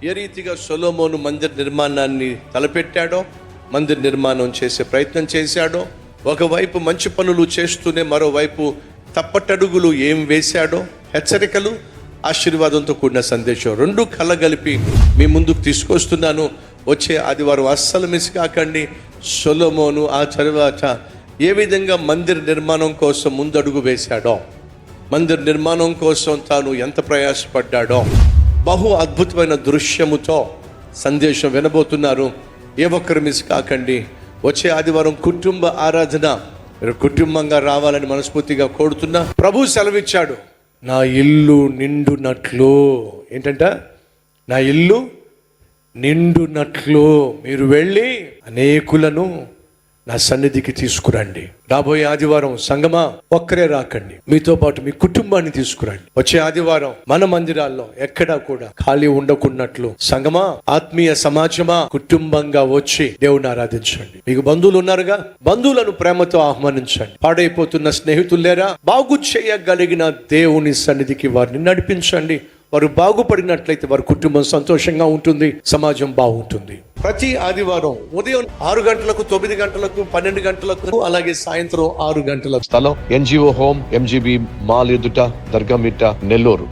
ఏ రీతిగా సొలొమోను మందిర నిర్మాణాన్ని తలపెట్టాడో, మందిర నిర్మాణం చేసే ప్రయత్నం చేశాడో, ఒకవైపు మంచి పనులు చేస్తూనే మరోవైపు తప్పటడుగులు ఏం వేశాడో, హెచ్చరికలు, ఆశీర్వాదంతో కూడిన సందేశం రెండు కలగలిపి మీ ముందుకు తీసుకొస్తున్నాను. వచ్చే ఆదివారం అస్సలు మిస్ కాకండి. సొలొమోను ఆ తర్వాత ఏ విధంగా మందిర నిర్మాణం కోసం ముందడుగు వేశాడో, మందిర నిర్మాణం కోసం తాను ఎంత ప్రయాసపడ్డాడో, బహు అద్భుతమైన దృశ్యముతో సందేశం వినబోతున్నారు. ఏ ఒక్కరు మిస్ కాకండి. వచ్చే ఆదివారం కుటుంబ ఆరాధన, మీరు కుటుంబంగా రావాలని మనస్ఫూర్తిగా కోరుతున్నా. ప్రభు సెలవిచ్చాడు, నా ఇల్లు నిండునట్లు. ఏంటంట? నా ఇల్లు నిండునట్లు మీరు వెళ్ళి అనేకులను నా సన్నిధికి తీసుకురండి. రాబోయే ఆదివారం సంగమా ఒక్కరే రాకండి, మీతో పాటు మీ కుటుంబాన్ని తీసుకురండి. వచ్చే ఆదివారం మన మందిరాల్లో ఎక్కడా కూడా ఖాళీ ఉండకున్నట్లు సంగమా, ఆత్మీయ సమాజమా, కుటుంబంగా వచ్చి దేవుని ఆరాధించండి. మీకు బంధువులు ఉన్నారుగా, బంధువులను ప్రేమతో ఆహ్వానించండి. పాడైపోతున్న స్నేహితులు లేరా? బాగు చేయగలిగిన దేవుని సన్నిధికి వారిని నడిపించండి. వారు బాగుపడినట్లయితే వారి కుటుంబం సంతోషంగా ఉంటుంది, సమాజం బాగుంటుంది. ప్రతి ఆదివారం ఉదయం 6 గంటలకు, 9 గంటలకు, 12 గంటలకు, అలాగే సాయంత్రం 6 గంటలకు. స్థలం NGO హోమ్, MGB మాల్ ఎదుట, దర్గా మిట్ట, నెల్లూరు.